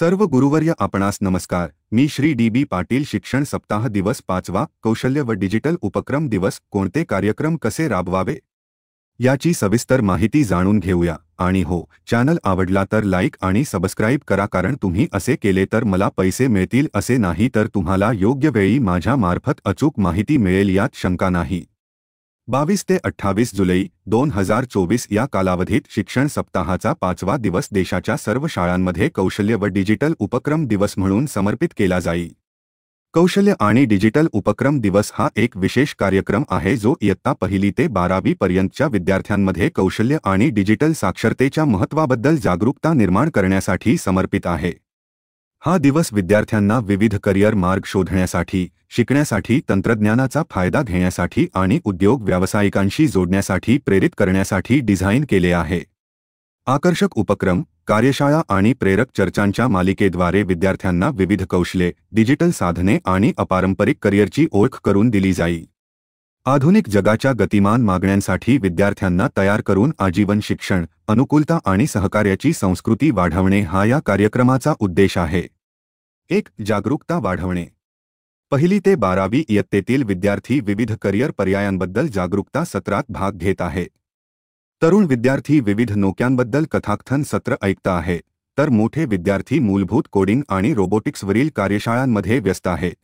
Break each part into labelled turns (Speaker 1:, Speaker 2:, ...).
Speaker 1: सर्व गुरुवर्य आपणास नमस्कार। मी श्री डी.बी. पाटील। शिक्षण सप्ताह दिवस 5वा कौशल्य व डिजिटल उपक्रम दिवस कोणते कार्यक्रम कसे राबवावे याची सविस्तर माहिती जाणून घेऊया। आणि हो, चॅनल आवडला तर लाईक आणि सबस्क्राइब करा, कारण तुम्ही असे केले तर मला पैसे मिळतील असे नाही, तर तुम्हाला योग्य वेळी माझ्या मार्फत अचूक माहिती मिळेल यात शंका नाही। 22 ते 28 जुलै 2024 या कालावधीत शिक्षण सप्ताहाचा 5वा दिवस देशाच्या सर्व शाळांमध्ये कौशल्य व डिजिटल उपक्रम दिवस म्हणून समर्पित केला जाईल। कौशल्य आणि डिजिटल उपक्रम दिवस हा एक विशेष कार्यक्रम आहे जो इयत्ता 1ली ते 12वी पर्यंतच्या विद्यार्थ्यांमध्ये कौशल्य आणि डिजिटल साक्षरतेच्या महत्त्वाबद्दल जागरूकता निर्माण करण्यासाठी समर्पित आहे। हा दिवस विद्यार्थ्यांना विविध करिअर मार्ग शोधण्यासाठी, शिकण्यासाठी, तंत्रज्ञानाचा फायदा घेण्यासाठी आणि उद्योग व्यावसायिकांशी जोडण्यासाठी प्रेरित करण्यासाठी डिझाइन केले आहे। आकर्षक उपक्रम, कार्यशाळा आणि प्रेरक चर्चांच्या मालिकेद्वारे विद्यार्थ्यांना विविध कौशल्ये, डिजिटल साधने आणि अपारंपरिक करिअरची ओळख करून दिली जाईल। आधुनिक जगाच्या गतिमान मागण्यांसाठी विद्यार्थ्यांना तयार करून आजीवन शिक्षण, अनुकूलता आणि सहकार्याची संस्कृती वाढवणे हा या कार्यक्रमाचा उद्देश आहे। 1. जागरूकता वाढवणे। 1ली ते 12वी इयत्तेतील विद्यार्थी विविध करिअर पर्यायांबद्दल जागरूकता सत्रात भाग घेत आहेत। तरुण विद्यार्थी विविध नोक्यांबद्दल कथाकथन सत्र ऐकत आहेत, तर मोठे विद्यार्थी मूलभूत कोडिंग आणि रोबोटिक्सवरील कार्यशाळांमध्ये व्यस्त आहेत।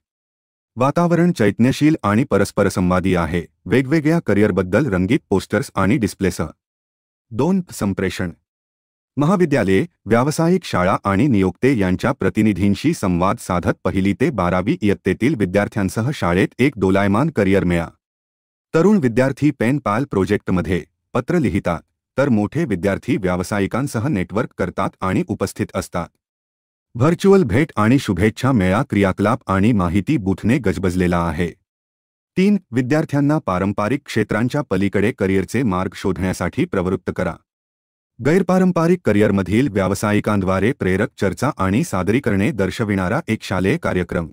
Speaker 1: वातावरण चैतन्यशील आणि परस्परसंवादी आहे, वेगवेगळ्या करिअरबद्दल रंगीत पोस्टर्स आणि डिस्प्लेसह। 2. संप्रेषण। महाविद्यालये, व्यावसायिक शाळा आणि नियोक्ते यांच्या प्रतिनिधींशी संवाद साधत 1ली ते 12वी इयत्तेतील विद्यार्थ्यांसह शाळेत एक दोलायमान करिअर मेळा। तरुण विद्यार्थी पेन पाल प्रोजेक्टमध्ये पत्र लिहितात, तर मोठे विद्यार्थी व्यावसायिकांसह नेटवर्क करतात आणि उपस्थित असतात। व्हर्च्युअल भेट आणि शुभेच्छा मेळा क्रियाकलाप आणि माहिती बूथने गजबजलेला आहे। 3. विद्यार्थ्यांना पारंपरिक क्षेत्रांच्या पलीकडे करिअरचे मार्ग शोधण्यासाठी प्रवृत्त करा। गैरपारंपरिक करिअरमधील व्यावसायिकांद्वारे प्रेरक चर्चा आणि सादरीकरणे दर्शविणारा एक शालेय कार्यक्रम।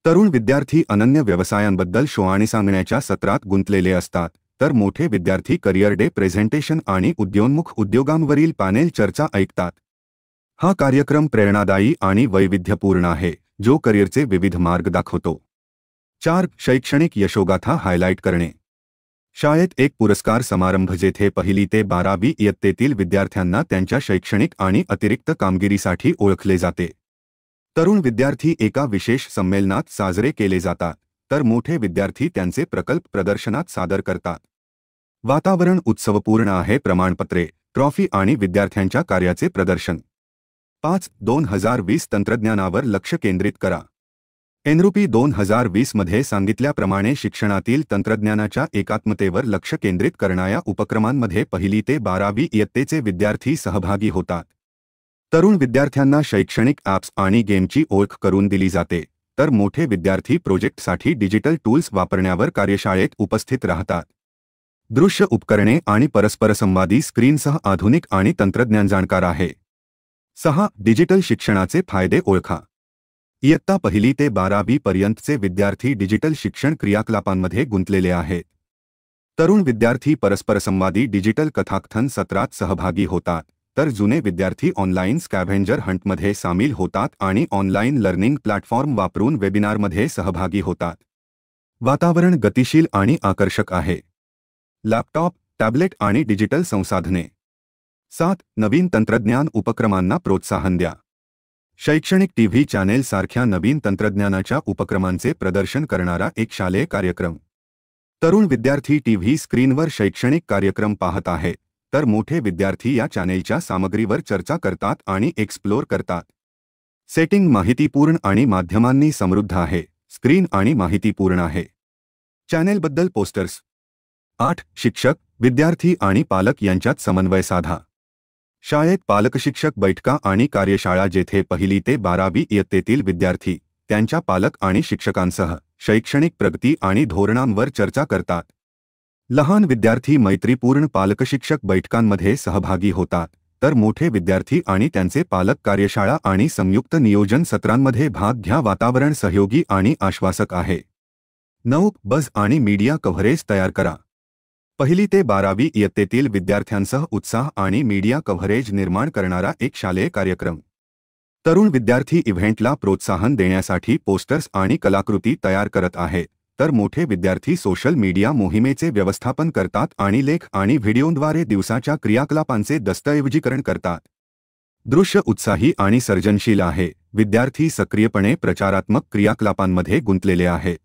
Speaker 1: तरुण विद्यार्थी अनन्य व्यवसायांबद्दल शोआणी सांगण्याच्या सत्रात गुंतलेले असतात, तर मोठे विद्यार्थी करिअर डे प्रेझेंटेशन आणि उद्योन्मुख उद्योगांवरील पॅनेल चर्चा ऐकतात। हा कार्यक्रम प्रेरणादायी आणि वैविध्यपूर्ण आहे, जो करिअरचे विविध मार्ग दाखवतो। 4. शैक्षणिक यशोगाथा हायलाइट करणे। शाळेत एक पुरस्कार समारंभ जेथे 1ली ते 12वी इयत्तेतील विद्यार्थ्यांना त्यांच्या शैक्षणिक आणि अतिरिक्त कामगिरीसाठी ओळखले जाते। तरुण विद्यार्थी एका विशेष संमेलनात साजरे केले जातात, तर मोठे विद्यार्थी त्यांचे प्रकल्प प्रदर्शनात सादर करतात। वातावरण उत्सवपूर्ण आहे, प्रमाणपत्रे, ट्रॉफी आणि विद्यार्थ्यांच्या कार्याचे प्रदर्शन। 5. 2020 तंत्रज्ञानावर लक्ष केंद्रित करा। एनरूपी 2020 मध्ये सांगितल्याप्रमाणे शिक्षणातील तंत्रज्ञानाच्या एकात्मतेवर लक्ष केंद्रित करणाऱ्या उपक्रमांमध्ये 1ली ते 12वी इयत्तेचे विद्यार्थी सहभागी होतात। तरुण विद्यार्थ्यांना शैक्षणिक ॲप्स आणि गेमची ओळख करून दिली जाते, तर मोठे विद्यार्थी प्रोजेक्टसाठी डिजिटल टूल्स वापरण्यावर कार्यशाळेत उपस्थित राहतात। दृश्य उपकरणे आणि परस्परसंवादी स्क्रीनसह आधुनिक आणि तंत्रज्ञान जाणकार आहे। 6. डिजिटल शिक्षणाचे फायदे ओळखा। इयत्ता 1ली ते 12वी पर्यंतचे विद्यार्थी डिजिटल शिक्षण क्रियाकलापांमध्ये गुंतलेले आहेत। तरुण विद्यार्थी परस्परसंवादी डिजिटल कथाकथन सत्रात सहभागी होतात, तर जुने विद्यार्थी ऑनलाईन स्कॅव्हेंजर हंटमध्ये सामील होतात आणि ऑनलाईन लर्निंग प्लॅटफॉर्म वापरून वेबिनारमध्ये सहभागी होतात। वातावरण गतिशील आणि आकर्षक आहे। लॅपटॉप, टॅब्लेट आणि डिजिटल संसाधने। 7. नवीन तंत्रज्ञान उपक्रमांना प्रोत्साहन द्या। शैक्षणिक टीव्ही चॅनेल सारख्या नवीन तंत्रज्ञानाच्या उपक्रमांचे प्रदर्शन करणारा एक शालेय कार्यक्रम। तरुण विद्यार्थी टीव्ही स्क्रीनवर शैक्षणिक कार्यक्रम पाहत आहेत, तर मोठे विद्यार्थी या चॅनेलच्या सामग्रीवर चर्चा करतात आणि एक्सप्लोर करतात। सेटिंग माहितीपूर्ण आणि माध्यमांनी समृद्ध आहे, स्क्रीन आणि माहितीपूर्ण आहे। चॅनेलबद्दल पोस्टर्स। 8. शिक्षक, विद्यार्थी आणि पालक यांच्यात समन्वय साधा। शाळेत पालकशिक्षक बैठका आणि कार्यशाळा जेथे 1ली ते 12वी इयत्तेतील विद्यार्थी त्यांच्या पालक आणि शिक्षकांसह शैक्षणिक प्रगती आणि धोरणांवर चर्चा करतात। लहान विद्यार्थी मैत्रीपूर्ण पालकशिक्षक बैठकांमध्ये सहभागी होतात, तर मोठे विद्यार्थी आणि त्यांचे पालक कार्यशाळा आणि संयुक्त नियोजन सत्रांमध्ये भाग घ्या। वातावरण सहयोगी आणि आश्वासक आहे। 9. बझ आणि मीडिया कव्हरेज तयार करा। 1ली ते 12वी इयत्तेतील विद्यार्थ्यांसह उत्साह आणि मीडिया कव्हरेज निर्माण करणारा एक शालेय कार्यक्रम। तरुण विद्यार्थी इव्हेंटला प्रोत्साहन देण्यासाठी पोस्टर्स आणि कलाकृती तयार करत आहेत, तर मोठे विद्यार्थी सोशल मीडिया मोहिमेचे व्यवस्थापन करतात आणि लेख आणि व्हिडिओद्वारे दिवसाच्या क्रियाकलापांचे दस्तऐवजीकरण करतात. दृश्य उत्साही आणि सर्जनशील आहे. विद्यार्थी सक्रियपणे प्रचारात्मक क्रियाकलापांमध्ये गुंतलेले आहेत.